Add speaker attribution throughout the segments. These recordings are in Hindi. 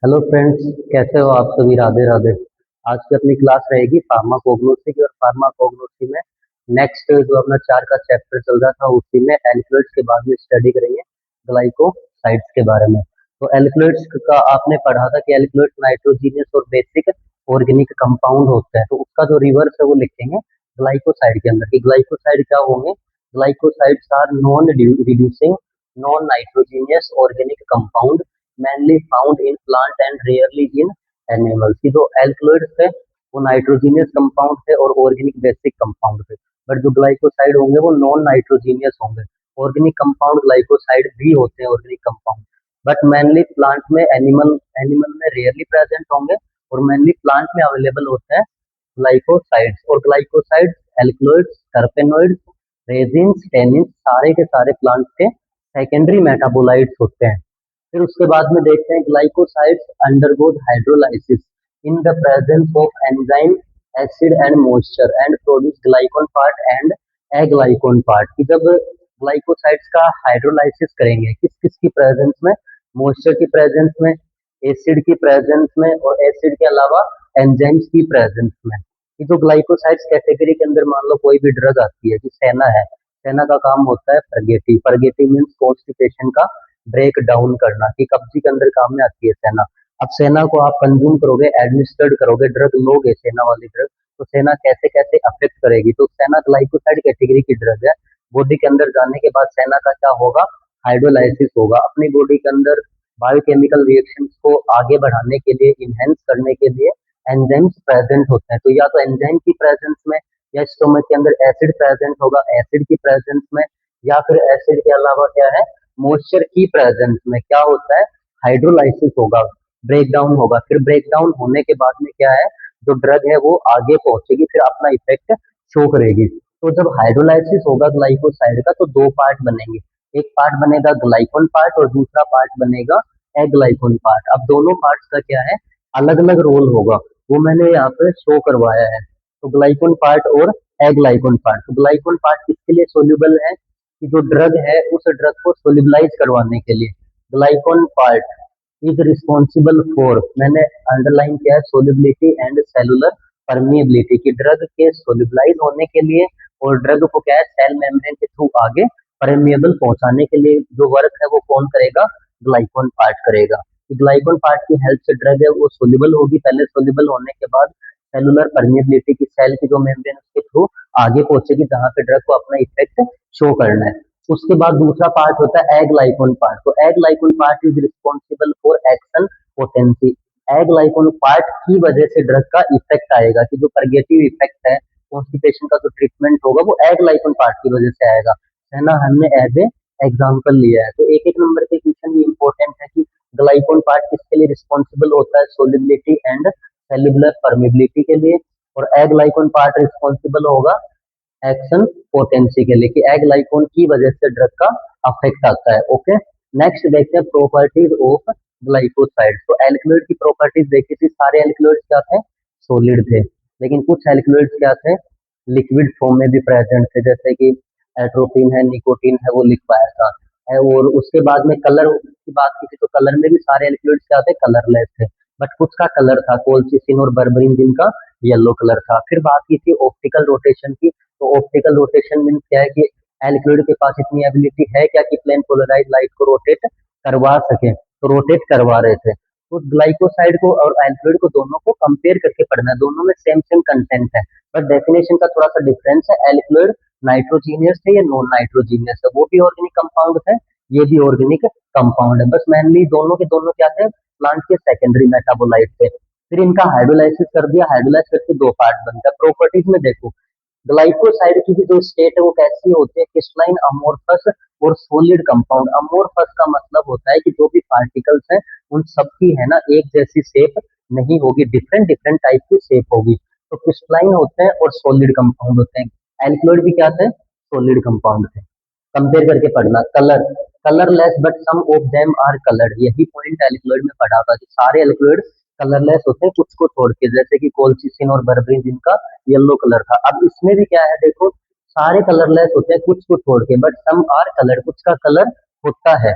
Speaker 1: हेलो फ्रेंड्स, कैसे हो आप सभी? राधे राधे। आज की अपनी क्लास रहेगी फार्माकोग्नोसी की, और फार्माकोग्नोसी में नेक्स्ट जो अपना 4 का चैप्टर चल रहा था उसी में एल्कलॉइड्स के बाद में स्टडी करेंगे ग्लाइकोसाइड्स के बारे में। तो एल्कलॉइड्स का आपने पढ़ा था कि एल्कलॉइड्स नाइट्रोजीनियस और बेसिक ऑर्गेनिक कंपाउंड होते हैं, तो उसका जो रिवर्स है वो लिखेंगे ग्लाइकोसाइड के अंदर। कि ग्लाइकोसाइड क्या होंगे? Glycosides are non reducing non nitrogenous organic compound mainly found in plant and rarely in animals। की जो एल्कलॉइड्स है वो नाइट्रोजीनियस कंपाउंड है और ऑर्गेनिक बेसिक कंपाउंड है, बट जो ग्लाइकोसाइड होंगे वो नॉन नाइट्रोजीनियस होंगे। ऑर्गेनिक कंपाउंड ग्लाइकोसाइड भी होते हैं, organic compound, but mainly plant में, एनिमल एनिमल में रेयरली प्रेजेंट होंगे और मेनली प्लांट में अवेलेबल होते हैं ग्लाइकोसाइड्स। और ग्लाइकोसाइड्स, एल्कलॉइड्स, टर्पेनोइड्स, रेजिन्स, टेनिन्स सारे के सारे प्लांट के सेकेंडरी मेटाबोलाइट्स होते हैं। फिर उसके बाद में देखते हैं glycosides undergoes hydrolysis in the presence of enzyme, acid and moisture and produce ग्लाइकोन part and aglycone part. कि जब ग्लाइकोसाइड्स का हाइड्रोलाइसिस करेंगे किस किस की प्रेजेंस में? मॉइस्चर की प्रेजेंस में, एसिड की प्रेजेंस में, और एसिड के अलावा एंजाइम्स की प्रेजेंस में। कि जो ग्लाइकोसाइड्स कैटेगरी के अंदर मान लो कोई भी ड्रग आती है, कि सेना है, सेना का काम होता है परगेटिव। परगेटिव मीन्स कॉन्स्टिपेशन का ब्रेक डाउन करना, कि कब्जी के अंदर काम में आती है सेना। अब सेना को आप कंज्यूम करोगे, एडमिनिस्टर्ड करोगे, ड्रग लोगे सेना वाली ड्रग, तो सेना कैसे कैसे अफेक्ट करेगी? तो सेना ग्लाइकोसाइड कैटेगरी की ड्रग है। बॉडी के अंदर जाने के बाद सेना का क्या होगा? हाइड्रोलाइसिस होगा। अपनी बॉडी के अंदर बायोकेमिकल रिएक्शंस को आगे बढ़ाने के लिए, इनहेंस करने के लिए एंजाइम्स प्रेजेंट होते हैं। तो या तो एंजाइम की प्रेजेंस में, या स्टोमक के अंदर एसिड प्रेजेंट होगा, एसिड की प्रेजेंस में, या फिर एसिड के अलावा क्या है, मॉइस्चर की प्रेजेंस में क्या होता है? हाइड्रोलाइसिस होगा, ब्रेक डाउन होगा। फिर ब्रेक डाउन होने के बाद में क्या है, जो ड्रग है वो आगे पहुंचेगी, फिर अपना इफेक्ट शो करेगी। तो जब हाइड्रोलाइसिस होगा ग्लाइकोसाइड का तो दो पार्ट बनेंगे। एक पार्ट बनेगा ग्लाइकोन पार्ट और दूसरा पार्ट बनेगा एग्लाइकोन पार्ट। अब दोनों पार्ट्स का क्या है, अलग अलग रोल होगा, वो मैंने यहाँ पे शो करवाया है। तो ग्लाइकोन पार्ट और एग्लाइकोन पार्ट। तो ग्लाइकोन पार्ट किसके लिए सोल्यूबल है? कि जो ड्रग है उस ड्रग को सोल्यूबलाइज करवाने के लिए ग्लाइकोन पार्ट इज रिस्पॉन्सिबल फॉर, मैंने अंडरलाइन किया है, सोल्यूबिलिटी एंड सेलुलर परमिएबिलिटी। की ड्रग के सोल्यूबलाइज होने के लिए और ड्रग को क्या है, सेल मेम्ब्रेन के थ्रू आगे परमिएबल पहुंचाने के लिए जो वर्क है वो कौन करेगा? ग्लाइकोन पार्ट करेगा। ग्लाइकोन पार्ट की हेल्प से ड्रग है वो सोल्यूबल होगी, पहले सोल्यूबल होने के बाद सेलुलर परमिएबिलिटी की, सेल की जो मेम्ब्रेन उसके थ्रू आगे पहुंचेगी जहां पे ड्रग को अपना इफेक्ट शो करना है। उसके बाद दूसरा पार्ट होता है एग्लाइकोन पार्ट। तो aglycone part is responsible for action potency. Aglycone part की वजह से ड्रग का इफेक्ट आएगा, कि जो परगेटिव इफेक्ट है, कॉन्स्टिपेशन का जो ट्रीटमेंट होगा वो एग्लाइकोन पार्ट की वजह से आएगा, है ना। हमने एज ए एग्जाम्पल लिया है। तो एक एक नंबर के क्वेश्चन ये इंपॉर्टेंट है कि ग्लाइकोन पार्ट किसके लिए रिस्पॉन्सिबल होता है? सोलिबिलिटी एंड सेल्युलर परमिबिलिटी के लिए। और एग्लाइकोन पार्ट रिस्पॉन्सिबल होगा एक्शन पोटेंसी के लिए, कि एग्लाइकोन की वजह से ड्रग का अफेक्ट आता है। ओके, नेक्स्ट देखते हैं प्रॉपर्टीज ऑफ ग्लाइकोसाइड। तो एल्कलॉइड की प्रॉपर्टीज देखी थी, सारे एल्कलॉइड्स क्या थे? सॉलिड थे, लेकिन कुछ एल्कलॉइड्स क्या थे? लिक्विड फॉर्म में भी प्रेजेंट थे, जैसे कि एट्रोपिन है, निकोटीन है, वो लिखवाया था है। और उसके बाद में कलर की बात की थी, तो कलर में भी सारे एल्कलॉइड्स क्या थे? कलरलेस थे, बट कुछ का कलर था, कोल्चिसिन और बर्बरिन, जिनका येलो कलर था। फिर बात की थी ऑप्टिकल रोटेशन की। तो ऑप्टिकल रोटेशन मीन्स क्या है, कि एल्कलॉइड के पास इतनी एबिलिटी है क्या कि प्लेन पोलराइज लाइट को रोटेट करवा सके, तो रोटेट करवा रहे थे। तो ग्लाइकोसाइड को और एल्कलॉइड को दोनों को कंपेयर करके पढ़ना है, दोनों में सेम सेम कंटेंट है, बट डेफिनेशन का थोड़ा सा डिफरेंस है। एल्कलॉइड नाइट्रोजीनियस है या नॉन नाइट्रोजीनियस है, वो भी ऑर्गेनिक कंपाउंड है, ये भी ऑर्गेनिक कंपाउंड है, बस मेनली दोनों के दोनों क्या थे? प्लांट के सेकेंडरी मेटाबोलाइट थे। फिर इनका हाइड्रोलाइसिस कर दिया, हाइड्रोलाइज करके दो पार्ट बनता है। प्रॉपर्टीज में देखो, ग्लाइकोसाइड की भी जो स्टेट है वो कैसी होती है? क्रिस्टलाइन, अमोर्फस और सॉलिड कंपाउंड। अमोर्फस का मतलब होता है कि जो भी पार्टिकल्स हैं उन सब की है ना एक जैसी शेप नहीं होगी, डिफरेंट डिफरेंट टाइप की शेप होगी। तो क्रिस्टलाइन होते हैं और सॉलिड कंपाउंड होते हैं। एल्कलॉइड भी क्या थे? सॉलिड कंपाउंड थे। कंपेयर करके पढ़ना। Colour, colourless but some of them are coloured, यही पॉइंट एल्कलॉइड में पढ़ा था कि सारे एल्कलॉइड कलरलेस होते हैं कुछ को छोड़ के, जैसे कि कोल्चिसिन और बर्बरिन, जिनका येलो कलर था। अब इसमें भी क्या है देखो, सारे कलरलेस होते हैं कुछ को छोड़ के, बट सम आर कलर, कुछ का कलर होता है।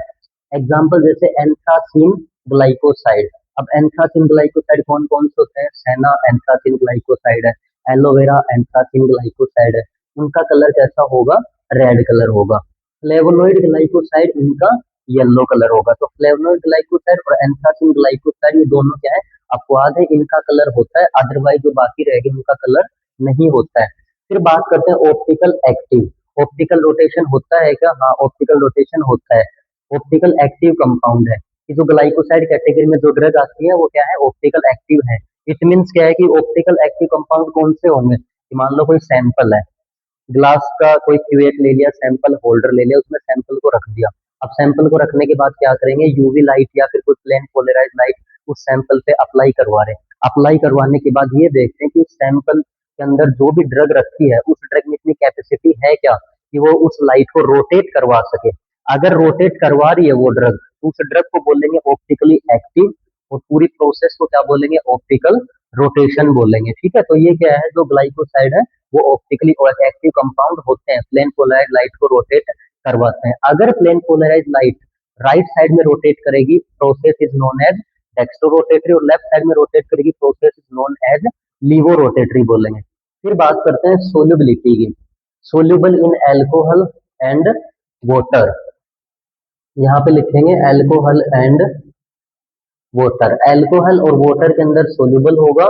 Speaker 1: एग्जाम्पल जैसे एंथ्रासीन ग्लाइकोसाइड। अब एंथ्रासिन ग्लाइकोसाइड कौन कौन से होते हैं? सेना एंथ्रासिन ग्लाइकोसाइड है, एलोवेरा एंथ्रासिन ग्लाइकोसाइड है। उनका कलर कैसा होगा? रेड कलर होगा। फ्लेवोनोइड ग्लाइकोसाइड इनका येलो कलर होगा। तो फ्लेवोनोइड ग्लाइकोसाइड और एंथ्रासिन ग्लाइकोसाइड ये दोनों क्या है? अपवाद है, इनका कलर होता है, अदरवाइज जो बाकी रह गए उनका कलर नहीं होता है। फिर बात करते हैं ऑप्टिकल एक्टिव। ऑप्टिकल रोटेशन होता है क्या? हाँ, ऑप्टिकल रोटेशन होता है। ऑप्टिकल एक्टिव कंपाउंड है कि जो ग्लाइकोसाइड कैटेगरी में जो ड्रग आती है वो क्या है? ऑप्टिकल एक्टिव है। इट मीन्स क्या है कि ऑप्टिकल एक्टिव कंपाउंड कौन से होंगे कि मान लो कोई सैंपल है, ग्लास का कोई क्यूवेट ले लिया, सैंपल होल्डर ले लिया, उसमें सैंपल को रख दिया। अब सैंपल को रखने के बाद क्या करेंगे? यूवी लाइट या फिर कोई प्लेन पोलराइज लाइट उस सैंपल पे अप्लाई करवा रहे हैं। अप्लाई करवाने के बाद ये देखते हैं कि उस सैंपल के अंदर जो भी ड्रग रखी है उस ड्रग में इतनी कैपेसिटी है क्या कि वो उस लाइट को रोटेट करवा सके। अगर रोटेट करवा रही है वो ड्रग, तो उस ड्रग को बोलेंगे ऑप्टिकली एक्टिव, और पूरी प्रोसेस को क्या बोलेंगे? ऑप्टिकल रोटेशन बोलेंगे। ठीक है, तो ये क्या है? जो ग्लाइकोसाइड है वो ऑप्टिकली एक्टिव कंपाउंड होते हैं, प्लेन पोलराइज लाइट को रोटेट करवाते हैं। अगर plane polarise light right side में रोटेट करेगी, process is known as dextro rotatory, और लेफ्ट साइड में रोटेट करेगी, process is known as levo rotatory बोलेंगे। फिर बात करते हैं सोल्यूबिलिटी की। Soluble in alcohol and water, यहाँ पे लिखेंगे एल्कोहल एंड वाटर। एल्कोहल और वाटर के अंदर सोल्यूबल होगा,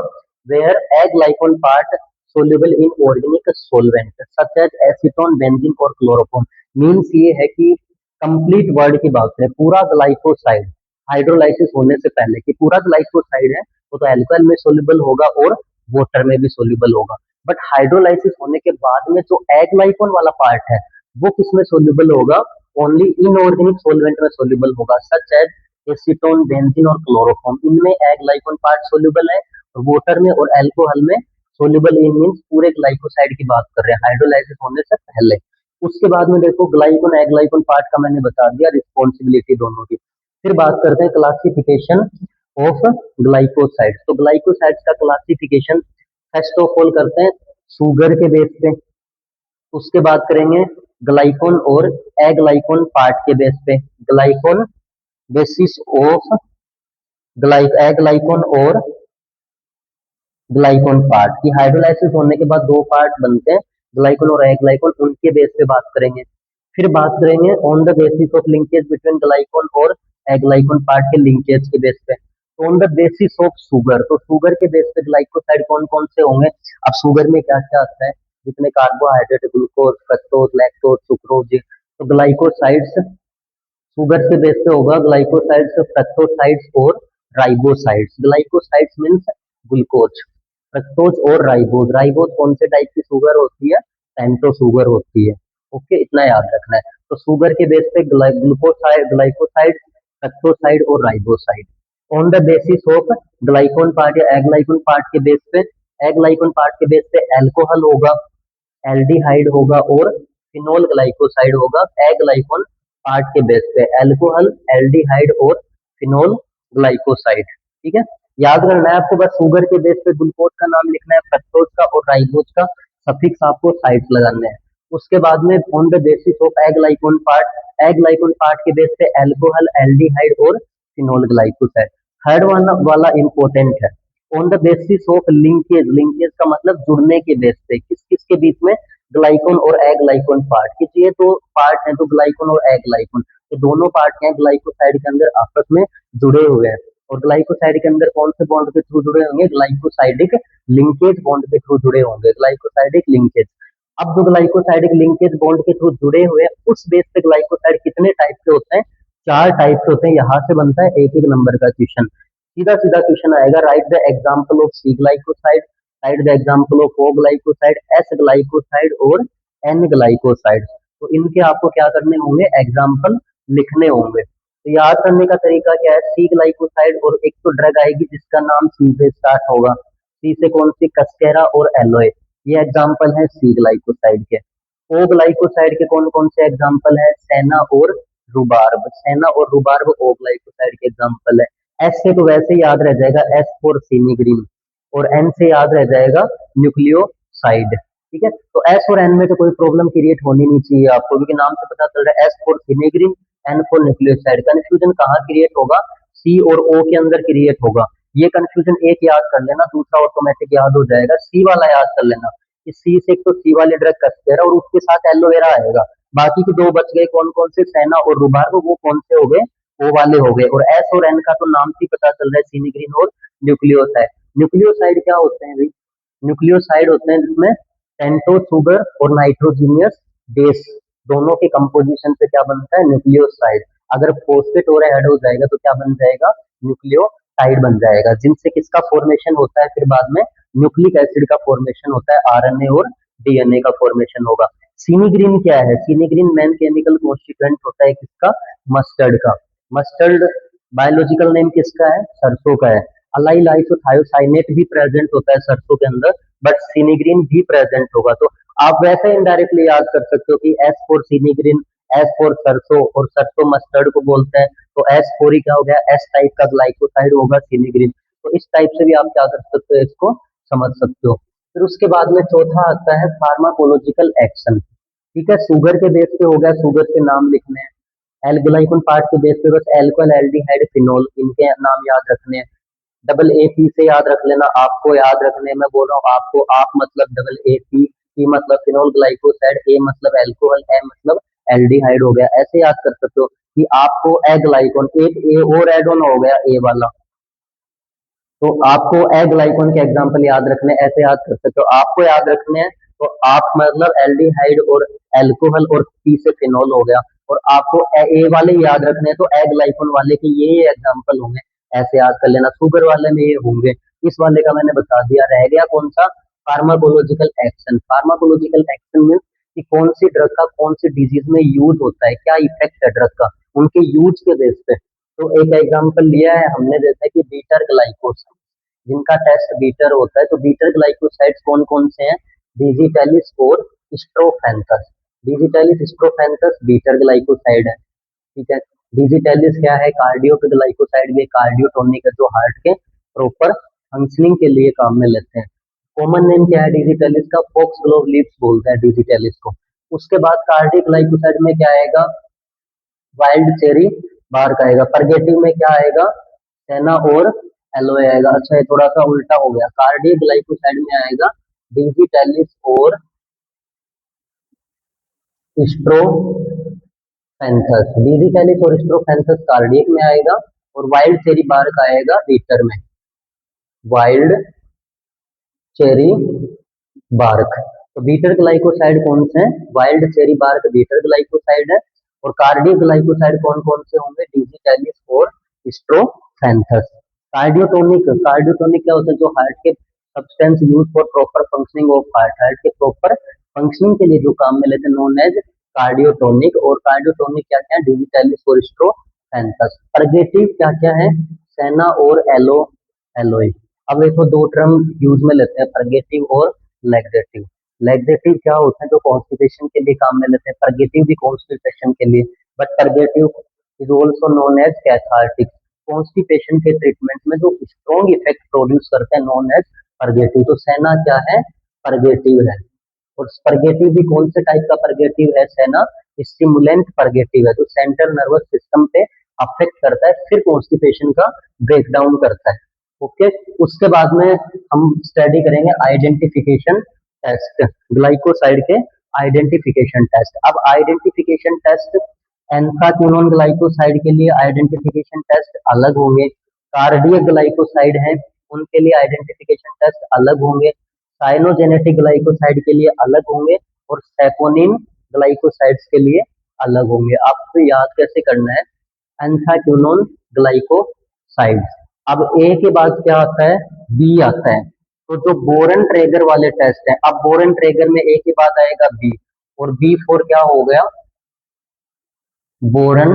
Speaker 1: where a glycol part soluble in organic solvent such as acetone, benzene और क्लोरोफॉर्म। मीन्स ये है कि कंप्लीट वर्ड की बात करें, पूरा ग्लाइकोसाइड हाइड्रोलाइसिस होने से पहले कि पूरा ग्लाइकोसाइड है वो तो एल्कोहल में सोल्यूबल होगा और वाटर में भी सोल्यूबल होगा। बट हाइड्रोलाइसिस होने के बाद में जो एग्लाइकोन वाला पार्ट है वो किसमें सोल्यूबल होगा? ओनली इनऑर्गेनिक सोलवेंट में सोल्यूबल होगा, सच एज एसीटोन, बेंजीन और क्लोरोफॉर्म। इनमें ग्लाइकोन पार्ट सोल्यूबल है, और वाटर में और अल्कोहल में सोल्यूबल इन मीन्स पूरे ग्लाइकोसाइड की बात कर रहे हैं हाइड्रोलाइसिस होने से पहले। उसके बाद में देखो ग्लाइकोन एग्लाइकोन पार्ट का मैंने बता दिया रिस्पॉन्सिबिलिटी दोनों की। फिर बात करते हैं क्लासिफिकेशन ऑफ ग्लाइकोसाइड। तो ग्लाइकोसाइड का क्लासिफिकेशन फर्स्ट ऑफ ऑल करते हैं शुगर के बेस पे, उसके बाद करेंगे ग्लाइकोन और एग्लाइकोन पार्ट के बेस पे। ग्लाइकोन बेसिस ऑफ एग्लाइकोन और ग्लाइकोन पार्ट की हाइड्रोलाइसिस होने के बाद दो पार्ट बनते हैं, ग्लाइकोन और एग्लाइकोन, उनके बेस पे बात करेंगे। फिर बात करेंगे on the basis of linkage between ग्लाइकोन और एग्लाइकोन पार्ट के लिंकेज के बेस पे। On the basis of sugar, तो शुगर के बेस पे ग्लाइकोसाइड कौन कौन से होंगे? अब शुगर में क्या क्या आता है? जितने carbohydrate, glucose, fructose, lactose, sucrose, तो ग्लाइकोसाइड्स शुगर के बेस पे होगा ग्लाइकोसाइड्स, फ्रक्टोसाइड्स और राइबोसाइड्स। ग्लाइकोसाइड्स मीन्स ग्लूकोज, फ्रक्टोज और राइबोज। राइबोज कौन से टाइप की शुगर होती है? पेंटो शुगर होती है। ओके, इतना याद रखना है। तो शुगर के बेस पे ग्लूकोसाइड, ग्लाइकोसाइड, फ्रक्टोसाइड और riboside. On the basis of glycone part या एग्लाइकोन पार्ट के बेस पे, एग्लाइकोन पार्ट के बेस पे एल्कोहल होगा, एल्डिहाइड होगा और फिनोल ग्लाइकोसाइड होगा। एग्लाइकोन पार्ट के बेस पे एल्कोहल, एल्डिहाइड और फिनोल ग्लाइकोसाइड। ठीक है, याद करना है आपको, बस शुगर के बेस पे ग्लूकोज का नाम लिखना है, फ्रक्टोज का और राइबोज का सफिक्स आपको साइड लगाने हैं। उसके बाद में on the basis of aglycone part, aglycone part के बेस पे एल्कोहल, एल्डिहाइड और फिनोल ग्लाइकोसाइड। थर्ड वाला इंपॉर्टेंट है, on the basis of linkage. Linkage का मतलब जुड़ने के बेस पे, किस किस के बीच में? ग्लाइकोन और एग्लाइकोन पार्ट। कि ये तो पार्ट है, तो ग्लाइकोन और एग्लाइकोन ये दोनों पार्ट हैं ग्लाइकोसाइड के अंदर आपस में जुड़े हुए हैं। और ग्लाइकोसाइड के अंदर कौन से बॉन्ड के थ्रू जुड़े होंगे? ग्लाइकोसाइडिक लिंकेज बॉन्ड के थ्रू जुड़े होंगे, ग्लाइकोसाइडिक लिंकेज। अब जो ग्लाइकोसाइडिक लिंकेज बॉन्ड के थ्रू जुड़े हुए हैं उस बेस पे ग्लाइकोसाइड कितने टाइप के होते हैं? चार टाइप के होते हैं। यहाँ से बनता है एक एक नंबर का क्वेश्चन, सीधा सीधा क्वेश्चन आएगा। Write the example of C glycoside, write the example of O glycoside, S glycoside और एन ग्लाइकोसाइड। तो इनके आपको क्या करने होंगे? एग्जाम्पल लिखने होंगे। तो याद करने का तरीका क्या है? सी ग्लाइकोसाइड और एक तो ड्रग आएगी जिसका नाम सी से स्टार्ट होगा, सी से कौन सी? कस्केरा और एलोए, ये एग्जाम्पल है सी ग्लाइकोसाइड के। ओ ग्लाइकोसाइड के कौन कौन से एग्जाम्पल है? सेना और रुबार्ब, सेना और रुबार्ब ओ ग्लाइकोसाइड के एग्जाम्पल है। एस से तो वैसे ही याद रह जाएगा, एस फॉर सिनिग्रीन, और एन से याद रह जाएगा न्यूक्लियोसाइड। ठीक है, तो एस और एन में तो कोई प्रॉब्लम क्रिएट होनी नहीं चाहिए आपको, क्योंकि नाम से पता चल रहा है S for sinigrin, N for nucleoside. Confusion कहाँ क्रिएट होगा? सी और ओ के अंदर क्रिएट होगा। ये कंफ्यूजन एक याद कर लेना, दूसरा ऑटोमेटिक याद हो जाएगा। सी वाला याद कर लेना कि सी से एक तो सी वाली ड्रग कस्टेरा और उसके साथ एलोवेरा आएगा। बाकी के दो बच गए कौन कौन से, सेना और रुबार्ब, वो कौन से हो गए, वो वाले हो गए। और एस और एन का तो नाम से ही पता चल रहा है, सिनिग्रीन और न्यूक्लियोसाइड। न्यूक्लियोसाइड क्या होते हैं भाई? न्यूक्लियोसाइड होते हैं जिसमें पेंटोस शुगर और नाइट्रोजीनियस बेस दोनों के कंपोजिशन से क्या बनता है, न्यूक्लियोसाइड। अगर फॉस्फेट और ऐड हो जाएगा तो क्या बन जाएगा, न्यूक्लियोटाइड बन जाएगा, जिनसे किसका फॉर्मेशन होता है फिर बाद में, न्यूक्लिक एसिड का फॉर्मेशन होता है, आरएनए और डीएनए का फॉर्मेशन होगा। सिनिग्रीन क्या है? सिनिग्रीन मेन केमिकल कॉन्स्टिट्यूएंट होता है किसका, मस्टर्ड का। मस्टर्ड बायोलॉजिकल नेम किसका है, सरसों का है। अलाइल आइसोथायोसाइनेट भी प्रेजेंट होता है सरसों के अंदर, बट सिनिग्रीन भी प्रेजेंट होगा। तो आप वैसे इनडायरेक्टली याद कर सकते हो कि एस फॉर सिनिग्रीन, एस फॉर सरसों, और सरसों मस्टर्ड को बोलते हैं, तो एस फोर ही क्या हो गया, एस टाइप का ग्लाइकोसाइड होगा सिनिग्रीन। तो इस टाइप से भी आप क्या कर सकते हो, इसको समझ सकते हो। फिर उसके बाद में चौथा आता है फार्माकोलॉजिकल एक्शन। ठीक है, शुगर के बेस पे हो गया, शुगर के नाम लिखने हैं। एल ग्लाइकोन पार्ट के बेस पे बस एल्कोहल, एल्डिहाइड, फिनोल, इनके नाम याद रखने हैं। डबल ए पी से याद रख लेना, आपको याद रखने, मैं बोल रहा हूँ आपको, आप मतलब डबल ए पी, पी मतलब फिनोल ग्लाइकोसाइड, ए मतलब एल्कोहल, ए मतलब एल्डिहाइड हो गया। ऐसे याद कर सकते हो कि आपको ए ग्लाइकोन, एक ए और एड ऑन हो गया ए वाला, तो आपको ए ग्लाइकोन के एग्जाम्पल याद रखने, ऐसे याद कर सकते हो। आपको याद रखने हैं तो आप मतलब एल्डिहाइड और एल्कोहल और पी से फिनोल हो गया, और आपको ए वाले याद रखने हैं तो ए ग्लाइकोन वाले के ये एग्जाम्पल होंगे, ऐसे याद कर लेना। शुगर वाले में ये होंगे, इस वाले का मैंने बता दिया। रह गया कौन सा, pharmacological action. Pharmacological action mean कि कौन सी ड्रग का कौन सी डिजीज में यूज होता है, क्या इफेक्ट है ड्रग का, उनके यूज के बेस पे। तो एक एग्जाम्पल लिया है हमने, जैसे कि बीटर ग्लाइकोसाइड, जिनका टेस्ट बीटर होता है। तो बीटर ग्लाइकोसाइड्स कौन कौन से हैं, डिजिटेलिस और strophanthus. Digitalis strophanthus bitter glycoside है। ठीक है, डिजिटेलिस क्या है, कार्डियो के ग्लाइकोसाइड में, कार्डियोटोनिक है, जो हार्ट के प्रॉपर फंक्शनिंग के लिए काम में लेते हैं। कॉमन नेम क्या है डिजिटेलिस का, फॉक्स ग्लोव लीव्स बोलते हैं डिजिटेलिस को। उसके बाद कार्डियो ग्लाइकोसाइड में क्या आएगा, वाइल्ड चेरी बार्क आएगा। परगेटिव में क्या आएगा, सेना और एलोए आएगा। अच्छा, ये थोड़ा सा उल्टा हो गया, कार्डियो ग्लाइकोसाइड में आएगा डिजिटेलिस और स्ट्रोफेंथस। डिजिटेलिस और स्ट्रोफेंथस कार्डियक में आएगा, और वाइल्ड चेरी बार्क आएगा बीटर में, वाइल्ड चेरी बार्क। तो बीटर ग्लाइकोसाइड कौन से हैं, wild cherry bark bitter glycoside है। और कार्डियो ग्लाइकोसाइड कौन कौन से होंगे, डिजिटेलिस और स्ट्रोफेंथस। कार्डियोटोनिक, कार्डियोटोनिक क्या होता है, जो हार्ट के substance use for proper functioning of heart, heart के प्रॉपर फंक्शनिंग के लिए जो काम में लेते हैं, नोन एज कार्डियोटोनिक। और कार्डियोटोनिक क्या क्या है, डिजिटेलिस और स्ट्रोफेंथस। परगेटिव क्या क्या है, सेना और एलोए। अब देखो दो टर्म यूज में लेते हैं, परगेटिव और लैक्सेटिव। लैक्सेटिव क्या होता है, जो कॉन्स्टिपेशन के लिए काम में लेते हैं, परगेटिव भी कॉन्स्टिपेशन के लिए, but purgative is also known as cathartic. Constipation के ट्रीटमेंट में जो स्ट्रॉन्ग इफेक्ट प्रोड्यूस करते हैं, नोन एज परगेटिव। तो सेना क्या है, परगेटिव है। और परगेटिव भी कौन से टाइप का परगेटिव है, सेना स्टिमुलेंट परगेटिव है, जो सेंट्रल नर्वस सिस्टम पे अफेक्ट करता है, फिर कॉन्स्टिपेशन का ब्रेकडाउन करता है। ओके, उसके बाद में हम स्टडी करेंगे आइडेंटिफिकेशन टेस्ट, ग्लाइकोसाइड के आइडेंटिफिकेशन टेस्ट। अब आइडेंटिफिकेशन टेस्ट एंथ्राक्विनोन ग्लाइकोसाइड के लिए आइडेंटिफिकेशन टेस्ट अलग होंगे, कार्डियक ग्लाइकोसाइड हैं उनके लिए आइडेंटिफिकेशन टेस्ट अलग होंगे, साइनोजेनेटिक ग्लाइकोसाइड के लिए अलग होंगे, और सेपोनिन ग्लाइकोसाइड्स के लिए अलग होंगे। आपको याद कैसे करना है, एंथ्राक्विनोन ग्लाइकोसाइड्स। अब ए के बाद क्या आता है, बी आता है। तो जो बोरन ट्रेगर वाले टेस्ट है, अब बोरन ट्रेगर में ए के बाद आएगा बी, और बी फोर क्या हो गया, बोरन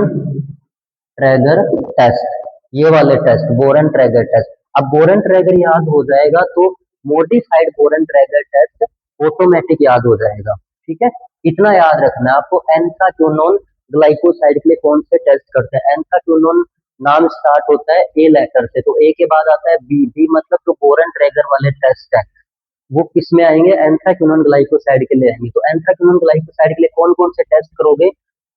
Speaker 1: ट्रेगर टेस्ट। ये वाले टेस्ट बोरन ट्रेगर टेस्ट। अब बोरन ट्रेगर याद हो जाएगा तो मॉडिफाइड बोरन ट्रेगर टेस्ट ऑटोमेटिक याद हो जाएगा। ठीक है, इतना याद रखना है आपको। एंथ्राक्विनोन ग्लाइकोसाइड के लिए कौन से टेस्ट करते हैं, एंथ्राक्विनोन नाम स्टार्ट होता है ए लेटर से, तो ए के बाद आता है बी, बी मतलब जो बोरन ट्रेगर वाले टेस्ट है वो किस में आएंगे, एंथ्राक्विनोन ग्लाइकोसाइड के लिए आएंगे। तो एंथ्राक्विनोन ग्लाइकोसाइड के लिए कौन कौन से टेस्ट करोगे,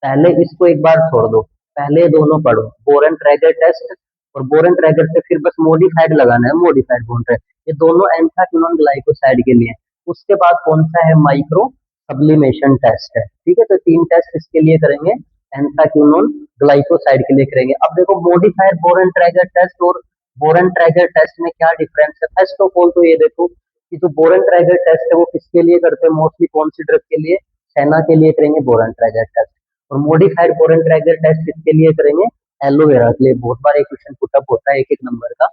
Speaker 1: पहले इसको एक बार छोड़ दो, पहले दोनों पढ़ो, बोरन ट्रेगर टेस्ट और बोरन ट्रैगर से फिर बस मॉडिफाइड लगाना है, मॉडिफाइड बॉन्ड ट्रैगर। ये दोनों एंथ्राक्विनोन ग्लाइकोसाइड के लिए। उसके बाद कौन सा है, माइक्रो सब्लिमेशन टेस्ट है, ठीक है। तो तीन टेस्ट इसके लिए करेंगे, एंथ्राक्विनोन ग्लाइकोसाइड के लिए करेंगे। अब देखो मॉडिफाइड बोरन ट्रैगर टेस्ट और बोरन ट्रैगर टेस्ट में क्या डिफरेंस है। फर्स्ट ऑफ ऑल तो ये देखो कि जो बोरन ट्रैगर टेस्ट है वो किसके लिए करते हैं, मोस्टली कौन सी ड्रग के लिए, सेना के लिए करेंगे बोरन ट्रैगर टेस्ट। और मॉडिफाइड बोरन ट्रैगर टेस्ट किसके लिए करेंगे, एलोवेरा के लिए। बहुत बार एक क्वेश्चन पुटअप होता है एक एक नंबर का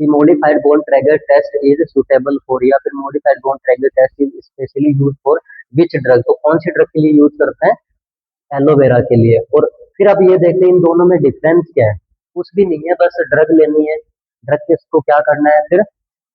Speaker 1: कि modified Borntrager test is suitable for, या फिर modified Borntrager test is specially use for which drug. तो कौन सी ड्रग के लिए यूज करते हैं, एलोवेरा के लिए। और फिर अब ये देखते हैं इन दोनों में डिफरेंस क्या है। कुछ भी नहीं है, बस ड्रग लेनी है, ड्रग के इसको क्या करना है, फिर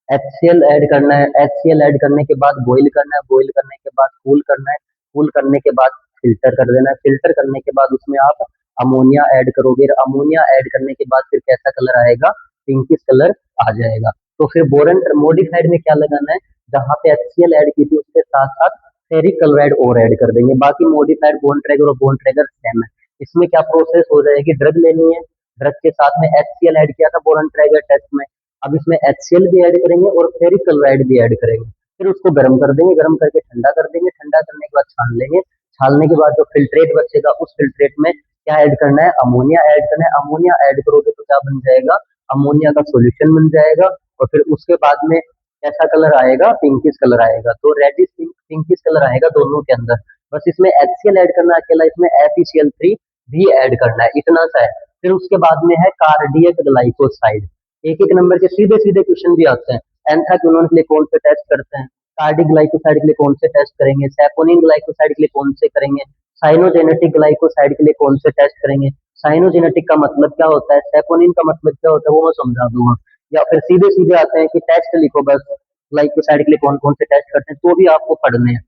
Speaker 1: HCl ऐड करना है, HCl ऐड करने के बाद बॉईल करना है, बॉईल करने के बाद कूल करना है, कूल करने के बाद फिल्टर कर देना है, फिल्टर करने के बाद उसमें आप अमोनिया ऐड करोगे, अमोनिया ऐड करने के बाद फिर कैसा कलर आएगा, पिंकिश कलर आ जाएगा। तो फिर बोरन मॉडिफाइड में क्या लगाना है, जहाँ पे HCl ऐड की थी उसके साथ साथ फेरिक क्लोराइड और ऐड कर देंगे। बाकी मॉडिफाइड बोन ट्रैगर और बोन ट्रैगर सेम है। इसमें क्या प्रोसेस हो जाएगी, ड्रग लेनी है, ड्रग के साथ में HCl ऐड किया था बोरन ट्रैगर टेस्ट में, अब इसमें HCl भी ऐड करेंगे और फेरिक क्लोराइड भी ऐड करेंगे। फिर उसको गर्म कर देंगे, गर्म करके ठंडा कर देंगे, ठंडा करने के बाद छान लेंगे, छानने के बाद जो फिल्ट्रेट बचेगा उस फिल्ट्रेट में क्या ऐड करना है, अमोनिया ऐड करना है। अमोनिया ऐड करोगे तो क्या बन जाएगा, अमोनिया का सॉल्यूशन बन जाएगा। और फिर उसके बाद में कैसा कलर आएगा, पिंकिश कलर आएगा। तो रेडिश पिंकिश कलर आएगा दोनों के अंदर। बस इसमें HCl ऐड करना है अकेला, इसमें FeCl3 भी ऐड करना है, इतना सा है। फिर उसके बाद में है कार्डियक ग्लाइकोसाइड। एक एक नंबर के सीधे सीधे क्वेश्चन भी आते हैं। एंथ्राक्विनोन के लिए कौन से टेस्ट करते हैं, कार्डिक ग्लाइकोसाइड के लिए कौन से टेस्ट करेंगे, सैपोनिन ग्लाइकोसाइड के लिए कौन से करेंगे, साइनोजेनेटिक ग्लाइकोसाइड के लिए कौन से टेस्ट करेंगे। साइनोजेनेटिक का मतलब क्या होता है, सैपोनिन का मतलब क्या होता है, वो मैं समझा दूंगा। या फिर सीधे सीधे आते हैं कि टेस्ट लिखो बस, ग्लाइकोसाइड के लिए कौन कौन से टेस्ट करते हैं, तो भी आपको पढ़ने हैं।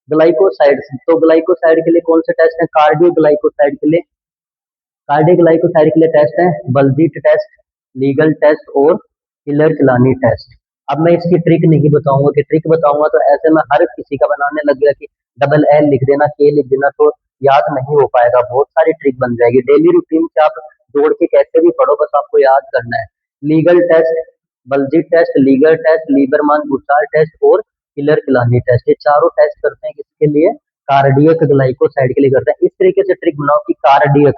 Speaker 1: ग्लाइकोसाइड, तो ग्लाइकोसाइड के लिए कौन से टेस्ट है, कार्डियो ग्लाइकोसाइड के लिए, कार्डिक ग्लाइकोसाइड के लिए टेस्ट है बल्जीट टेस्ट, लीगल टेस्ट और हिलर किलानी टेस्ट। अब मैं इसकी ट्रिक नहीं बताऊंगा, कि ट्रिक बताऊंगा तो ऐसे में हर किसी का बनाने लग गया कि डबल एल लिख देना, के लिख देना, तो याद नहीं हो पाएगा। बहुत सारी ट्रिक बन जाएगी, डेली रूटीन से आप जोड़ के कैसे भी पढ़ो, बस आपको याद करना है। Legal test, Baljet test, legal test, Liebermann Burchard test और हिलर किलानी टेस्ट, ये चारों टेस्ट करते हैं किसके लिए, कार्डियक ग्लाइकोसाइड के लिए करते हैं। इस तरीके से ट्रिक बनाओ कि कार्डियक,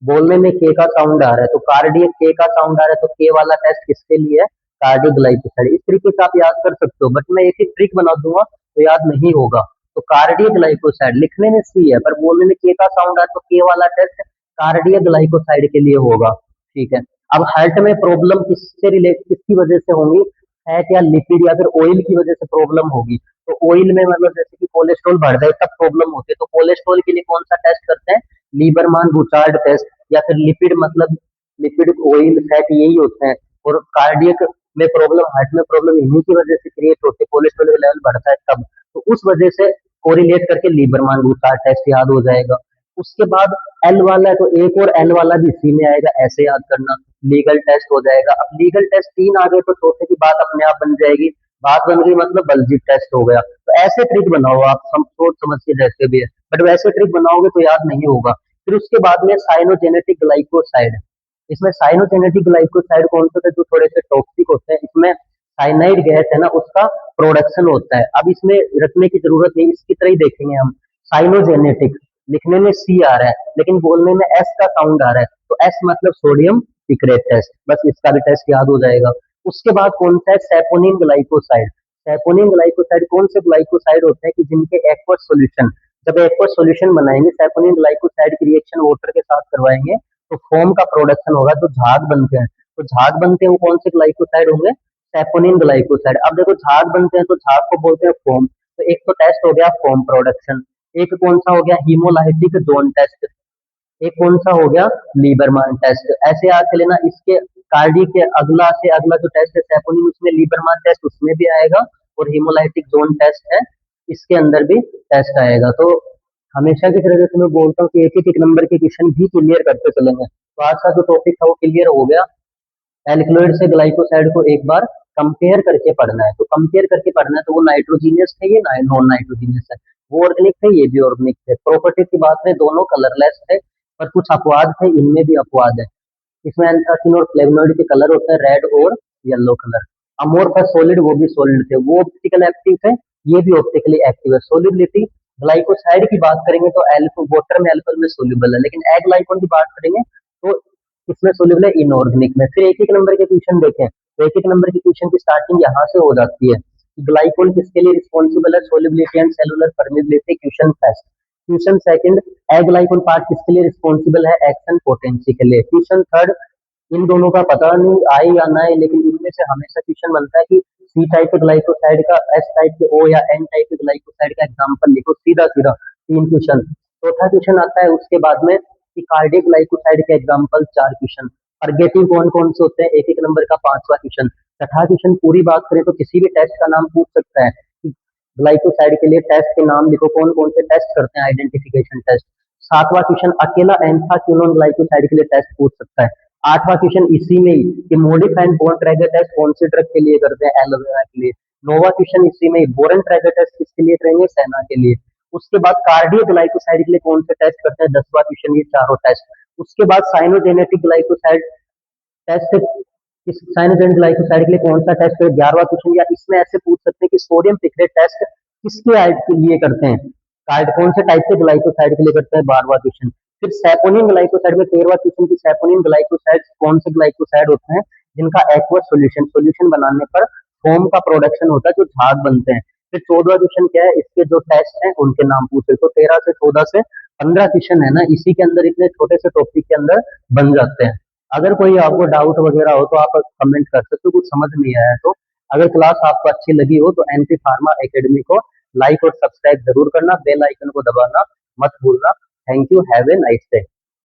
Speaker 1: बोलने में के का साउंड आ रहा है तो कार्डियक, के का साउंड आ रहा है तो के वाला टेस्ट किसके लिए है, कार्डियक ग्लाइकोसाइड। इस तरीके से आप याद कर सकते हो, बट मैं एक ही ट्रिक बना दूंगा तो याद नहीं होगा। तो कार्डियक ग्लाइकोसाइड लिखने में सी है पर बोलने में के का साउंड आ रहा है तो के वाला टेस्ट कार्डियक ग्लाइकोसाइड के लिए होगा, ठीक है। अब हार्ट में प्रॉब्लम किससे रिलेट, किसकी वजह से होंगी, फैट या लिपिड या फिर ऑयल की वजह से प्रॉब्लम होगी। तो ऑयल में मतलब जैसे कि कोलेस्ट्रॉल बढ़ जाए तब प्रॉब्लम होती है, तो कोलेस्ट्रॉल के लिए कौन सा टेस्ट करते हैं, लीबरमान बुचार्ड टेस्ट। या फिर लिपिड मतलब लिपिड ऑयल फैट यही होते हैं। और कार्डियक में प्रॉब्लम, हार्ट में प्रॉब्लम इन्हीं की वजह से क्रिएट होती है, कोलेस्ट्रॉल का लेवल बढ़ता है तब, तो उस वजह से कोरिलेट करके लीबरमान बुचार्ड टेस्ट याद हो जाएगा। उसके बाद एल वाला है तो एक और एल वाला भी इसी में आएगा, ऐसे याद करना, लीगल टेस्ट हो जाएगा। अब लीगल टेस्ट तीन आ गए तो चौथे की बात अपने आप बन जाएगी, बात बन गई मतलब बल्जिक टेस्ट हो गया। तो ऐसे ट्रिक बनाओ आप, सोच समझ के जैसे भी है, बट वैसे ट्रिक बनाओगे तो याद नहीं होगा। फिर उसके बाद में साइनोजेनेटिक ग्लाइकोसाइड, इसमें साइनोजेनेटिक ग्लाइकोसाइड कौन सा था, जो थोड़े से टॉक्सिक होते हैं, इसमें साइनाइड गैस है ना, उसका प्रोडक्शन होता है। अब इसमें रखने की जरूरत नहीं, इसकी तरह ही देखेंगे हम। साइनोजेनेटिक लिखने में सी आ रहा है लेकिन बोलने में एस का साउंड आ रहा है, तो एस मतलब सोडियम सिक्रेट टेस्ट, बस इसका भी टेस्ट याद हो जाएगा। उसके बाद कौन सा है, सैपोनिन ग्लाइकोसाइड। सैपोनिन ग्लाइकोसाइड कौन से ग्लाइकोसाइड होते हैं कि जिनके एक्वस सॉल्यूशन, जब एक्वस सॉल्यूशन बनाएंगे सैपोनिन ग्लाइकोसाइड की रिएक्शन वाटर के साथ करवाएंगे तो फोम का प्रोडक्शन होगा, जो झाग बनते हैं। तो झाग बनते हैं वो कौन से ग्लाइकोसाइड होंगे, सैपोनिन ग्लाइकोसाइड। अब देखो झाग बनते हैं तो झाग को बोलते हैं फोम, तो एक तो टेस्ट हो गया फोम प्रोडक्शन, एक कौन सा हो गया हीमोलाइटिक जोन टेस्ट, एक कौन सा हो गया लीबरमान टेस्ट। ऐसे याद कर लेना। इसके कार्डी के अगला से अगला जो टेस्ट है सैपोनिन, उसमें लीबरमान टेस्ट उसमें भी आएगा और हीमोलाइटिक जोन टेस्ट है इसके अंदर भी टेस्ट आएगा। तो हमेशा की तरह से मैं बोलता हूँ कि एक एक नंबर के क्वेश्चन भी क्लियर करते चलेंगे। तो आज का जो टॉपिक था वो क्लियर हो गया। एल्कलॉइड से ग्लाइकोसाइड को एक बार कंपेयर करके पढ़ना है, तो कंपेयर करके पढ़ना है तो वो नाइट्रोजीनियस है, ये नॉन नाइट्रोजीनियस है, वो ऑर्गेनिक है, ये भी ऑर्गेनिक है। प्रॉपर्टी की बात है, दोनों कलरलेस है पर कुछ अपवाद है, इनमें भी अपवाद है। इसमें एंथ्रासिन और फ्लेवोनॉइड के कलर होते हैं रेड और येलो कलर। अमोर्फस सॉलिड वो भी सॉलिड थे, वो ऑप्टिकल एक्टिव थे, ये भी ऑप्टिकली एक्टिव है। सोलिबिलिटी ग्लाइकोसाइड की बात करेंगे तो वाटर में अल्कोहल में सोल्यूबल है, लेकिन एग्लाइकोन की बात करेंगे तो इसमें सोल्यूबल है इनऑर्गेनिक में। फिर एक एक नंबर के क्वेश्चन देखें तो एक एक नंबर के क्वेश्चन की स्टार्टिंग यहाँ से हो जाती है। ग्लाइकोल किसके लिए रिस्पॉन्सिबल है? Solubility and cellular permeability. Question first. Question second, aglycone part किसके लिए रिस्पॉन्सिबल है? एक्शन पोटेंसी के लिए। क्वेश्चन थर्ड, इन दोनों का पता नहीं आए या ना आए, लेकिन इनमें से हमेशा क्वेश्चन बनता है कि सी टाइप के ग्लाइकोसाइड का, एस टाइप के ओ या एन टाइप के ग्लाइकोसाइड का एग्जांपल लिखो, सीधा सीधा तीन क्वेश्चन। चौथा क्वेश्चन आता है उसके बाद में कि कार्डियक ग्लाइकोसाइड के एग्जांपल, चार क्वेश्चन। अर्गेटिव कौन कौन से होते हैं? एक एक नंबर का पांचवा क्वेश्चन। छठा क्वेश्चन पूरी बात करें तो किसी भी टेस्ट का नाम पूछ सकता है कि ग्लाइकोसाइड के लिए टेस्ट के नाम लिखो, कौन कौन से टेस्ट करते हैं, आइडेंटिफिकेशन टेस्ट। सातवां क्वेश्चन अकेला एंथ्राक्विनोन ग्लाइकोसाइड के लिए टेस्ट पूछ सकता है। आठवां क्वेश्चन इसी में ही कि मॉडिफाइड बोरन ट्रैगर टेस्ट कौन से ड्रग के लिए करते हैं? एलोवेरा के लिए। नौवां क्वेश्चन इसी में ही बोरन ट्रैगर टेस्ट किसके लिए करेंगे? सेना के लिए। उसके बाद कार्डियो ग्लाइकोसाइड के लिए कौन से टेस्ट करते हैं? 10वां क्वेश्चन ये चारों टेस्ट। उसके बाद साइनोजेनेटिक ग्लाइकोसाइड टेस्ट, इस साइनोजेनिक ग्लाइकोसाइड के लिए कौन सा टेस्ट है? 11वां क्वेश्चन। या इसमें ऐसे पूछ सकते हैं कि सोडियम पिक्रेट टेस्ट किसके आयड के लिए करते हैं? कार्ड कौन से टाइप के ग्लाइकोसाइड के लिए करते हैं? 12वां क्वेश्चन। फिर सैपोनिन ग्लाइकोसाइड में 13वां क्वेश्चन की सैपोनिन ग्लाइकोसाइड कौन से ग्लाइकोसाइड होते हैं जिनका एक्वस सॉल्यूशन सॉल्यूशन बनाने पर फोम का प्रोडक्शन होता है, जो झाग बनते हैं। फिर 14वां क्वेश्चन क्या है? इसके जो टेस्ट हैं उनके नाम पूछे। तो 13 से 14 से 15 क्वेश्चन है ना, इसी के अंदर इतने छोटे से टॉपिक के अंदर बन जाते हैं। अगर कोई आपको डाउट वगैरह हो तो आप कमेंट कर सकते हो, कुछ समझ नहीं आया तो। अगर क्लास आपको अच्छी लगी हो तो एनपी फार्मा एकेडमी को लाइक और सब्सक्राइब जरूर करना, बेल आइकन को दबाना मत भूलना। Thank you, have a nice day.